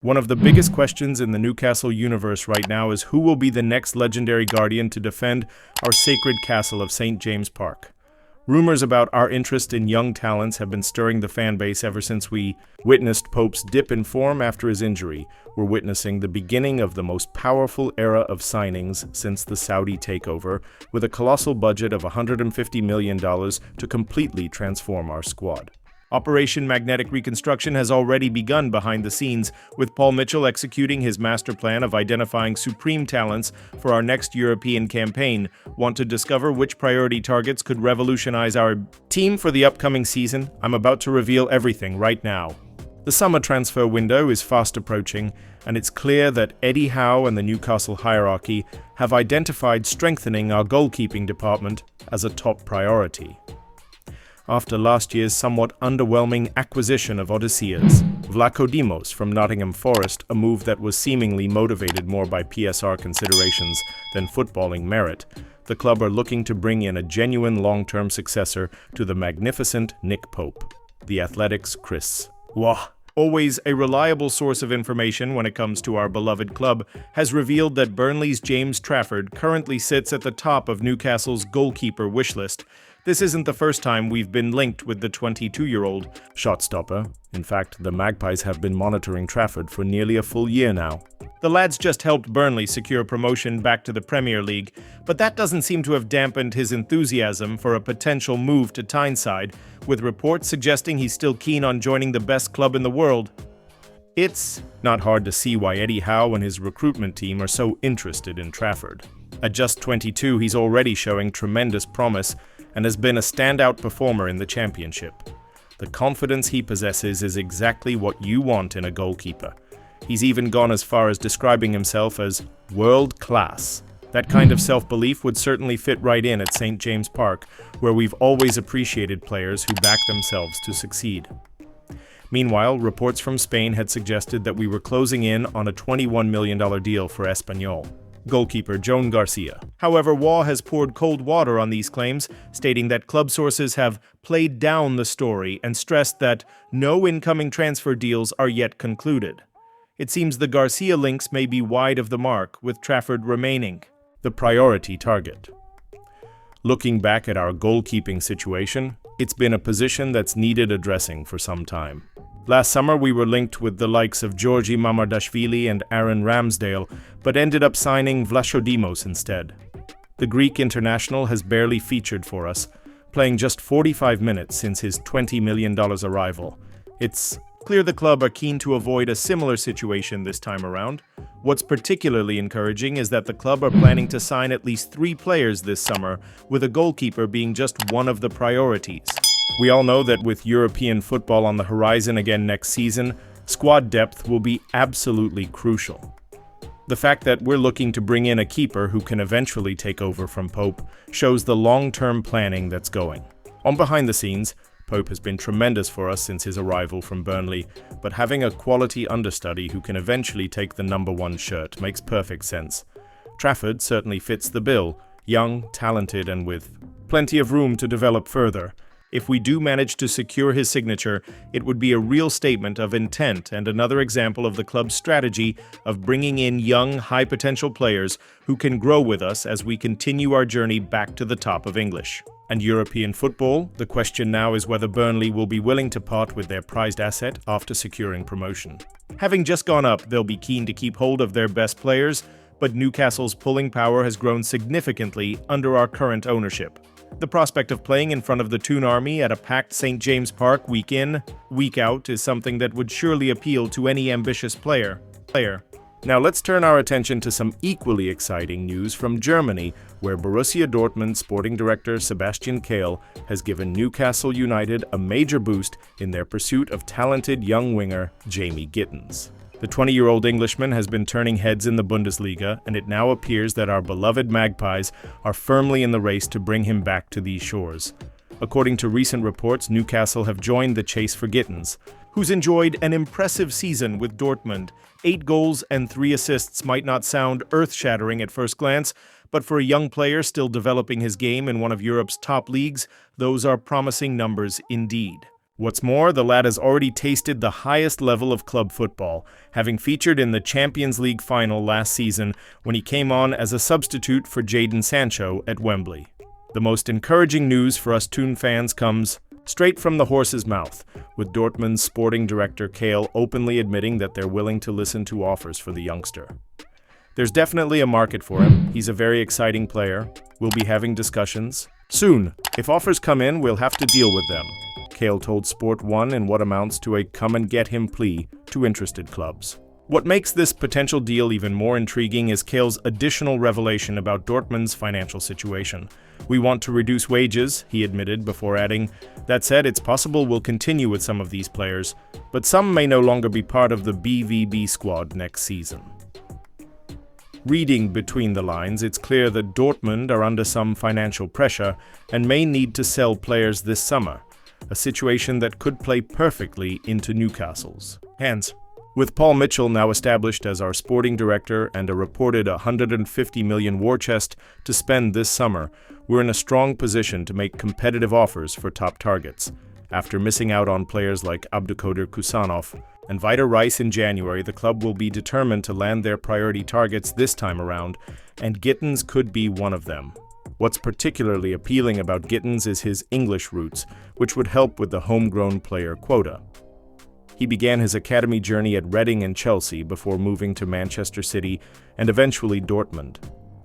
One of the biggest questions in the Newcastle universe right now is who will be the next legendary guardian to defend our sacred castle of St. James Park. Rumors about our interest in young talents have been stirring the fan base ever since we witnessed Pope's dip in form after his injury. We're witnessing the beginning of the most powerful era of signings since the Saudi takeover, with a colossal budget of $150 million to completely transform our squad. Operation Magnetic Reconstruction has already begun behind the scenes, with Paul Mitchell executing his master plan of identifying supreme talents for our next European campaign. Want to discover which priority targets could revolutionize our team for the upcoming season? I'm about to reveal everything right now. The summer transfer window is fast approaching, and it's clear that Eddie Howe and the Newcastle hierarchy have identified strengthening our goalkeeping department as a top priority. After last year's somewhat underwhelming acquisition of Odysseas Vlachodimos from Nottingham Forest, a move that was seemingly motivated more by PSR considerations than footballing merit, the club are looking to bring in a genuine long-term successor to the magnificent Nick Pope, the Athletic's Chris. Wah! Always a reliable source of information when it comes to our beloved club, has revealed that Burnley's James Trafford currently sits at the top of Newcastle's goalkeeper wishlist. This isn't the first time we've been linked with the 22-year-old shot-stopper. In fact, the Magpies have been monitoring Trafford for nearly a full year now. The lads just helped Burnley secure promotion back to the Premier League, but that doesn't seem to have dampened his enthusiasm for a potential move to Tyneside, with reports suggesting he's still keen on joining the best club in the world. It's not hard to see why Eddie Howe and his recruitment team are so interested in Trafford. At just 22, he's already showing tremendous promise and has been a standout performer in the Championship. The confidence he possesses is exactly what you want in a goalkeeper. He's even gone as far as describing himself as world-class. That kind of self-belief would certainly fit right in at St. James Park, where we've always appreciated players who back themselves to succeed. Meanwhile, reports from Spain had suggested that we were closing in on a $21 million deal for Espanyol goalkeeper Joan Garcia. However, Waugh has poured cold water on these claims, stating that club sources have played down the story and stressed that no incoming transfer deals are yet concluded. It seems the Garcia links may be wide of the mark, with Trafford remaining the priority target. Looking back at our goalkeeping situation, it's been a position that's needed addressing for some time. Last summer, we were linked with the likes of Georgi Mamardashvili and Aaron Ramsdale, but ended up signing Vlachodimos instead. The Greek international has barely featured for us, playing just 45 minutes since his $20 million arrival. It's clear the club are keen to avoid a similar situation this time around. What's particularly encouraging is that the club are planning to sign at least 3 players this summer, with a goalkeeper being just one of the priorities. We all know that with European football on the horizon again next season, squad depth will be absolutely crucial. The fact that we're looking to bring in a keeper who can eventually take over from Pope shows the long-term planning that's going. On behind the scenes, Pope has been tremendous for us since his arrival from Burnley, but having a quality understudy who can eventually take the #1 shirt makes perfect sense. Trafford certainly fits the bill, young, talented, and with plenty of room to develop further. If we do manage to secure his signature, it would be a real statement of intent and another example of the club's strategy of bringing in young, high-potential players who can grow with us as we continue our journey back to the top of English and European football. The question now is whether Burnley will be willing to part with their prized asset after securing promotion. Having just gone up, they'll be keen to keep hold of their best players, but Newcastle's pulling power has grown significantly under our current ownership. The prospect of playing in front of the Toon Army at a packed St. James Park week in, week out is something that would surely appeal to any ambitious player. Now let's turn our attention to some equally exciting news from Germany, where Borussia Dortmund sporting director Sebastian Kehl has given Newcastle United a major boost in their pursuit of talented young winger Jamie Gittens. The 20-year-old Englishman has been turning heads in the Bundesliga, and it now appears that our beloved Magpies are firmly in the race to bring him back to these shores. According to recent reports, Newcastle have joined the chase for Gittens, who's enjoyed an impressive season with Dortmund. 8 goals and 3 assists might not sound earth-shattering at first glance, but for a young player still developing his game in one of Europe's top leagues, those are promising numbers indeed. What's more, the lad has already tasted the highest level of club football, having featured in the Champions League final last season when he came on as a substitute for Jadon Sancho at Wembley. The most encouraging news for us Toon fans comes straight from the horse's mouth, with Dortmund's sporting director Kale openly admitting that they're willing to listen to offers for the youngster. There's definitely a market for him. He's a very exciting player. We'll be having discussions soon. If offers come in, we'll have to deal with them, Kale told Sport 1 in what amounts to a come-and-get-him plea to interested clubs. What makes this potential deal even more intriguing is Kale's additional revelation about Dortmund's financial situation. We want to reduce wages, he admitted, before adding, "That said, it's possible we'll continue with some of these players, but some may no longer be part of the BVB squad next season." Reading between the lines, it's clear that Dortmund are under some financial pressure and may need to sell players this summer, a situation that could play perfectly into Newcastle's hands. With Paul Mitchell now established as our sporting director and a reported $150 million war chest to spend this summer, we're in a strong position to make competitive offers for top targets. After missing out on players like Abdulkadir Kusanov and Vitor Rice in January, the club will be determined to land their priority targets this time around, and Gittens could be one of them. What's particularly appealing about Gittens is his English roots, which would help with the homegrown player quota. He began his academy journey at Reading and Chelsea before moving to Manchester City and eventually Dortmund.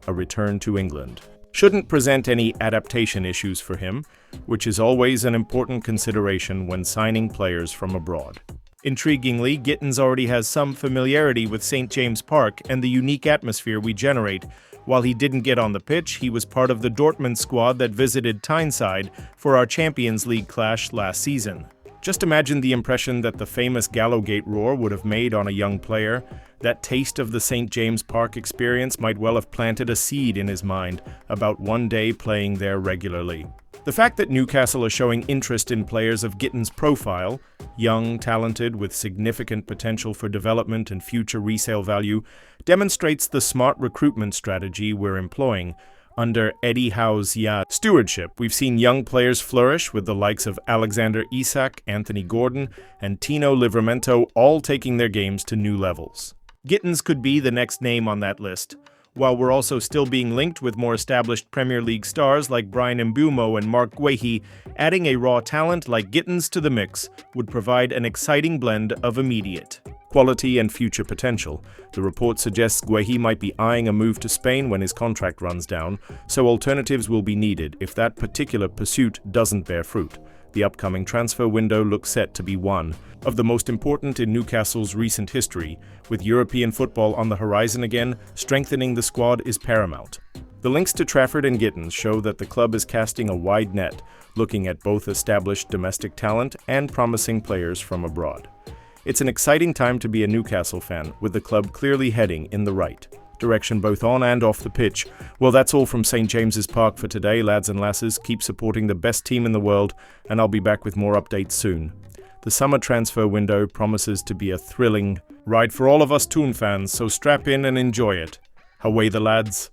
A return to England shouldn't present any adaptation issues for him, which is always an important consideration when signing players from abroad. Intriguingly, Gittens already has some familiarity with St. James Park and the unique atmosphere we generate. While he didn't get on the pitch, he was part of the Dortmund squad that visited Tyneside for our Champions League clash last season. Just imagine the impression that the famous Gallowgate roar would have made on a young player. That taste of the St. James Park experience might well have planted a seed in his mind about one day playing there regularly. The fact that Newcastle is showing interest in players of Gittens' profile, young, talented, with significant potential for development and future resale value, demonstrates the smart recruitment strategy we're employing. Under Eddie Howe's stewardship, we've seen young players flourish with the likes of Alexander Isak, Anthony Gordon, and Tino Livramento all taking their games to new levels. Gittens could be the next name on that list, while we're also still being linked with more established Premier League stars like Brian Mbeumo and Mark Guehi. Adding a raw talent like Gittens to the mix would provide an exciting blend of immediate quality and future potential. The report suggests Guehi might be eyeing a move to Spain when his contract runs down, so alternatives will be needed if that particular pursuit doesn't bear fruit. The upcoming transfer window looks set to be one of the most important in Newcastle's recent history. With European football on the horizon again, strengthening the squad is paramount. The links to Trafford and Gittens show that the club is casting a wide net, looking at both established domestic talent and promising players from abroad. It's an exciting time to be a Newcastle fan, with the club clearly heading in the right direction both on and off the pitch. Well, that's all from St. James's Park for today, lads and lasses. Keep supporting the best team in the world, and I'll be back with more updates soon. The summer transfer window promises to be a thrilling ride for all of us Toon fans, so strap in and enjoy it. Away the lads.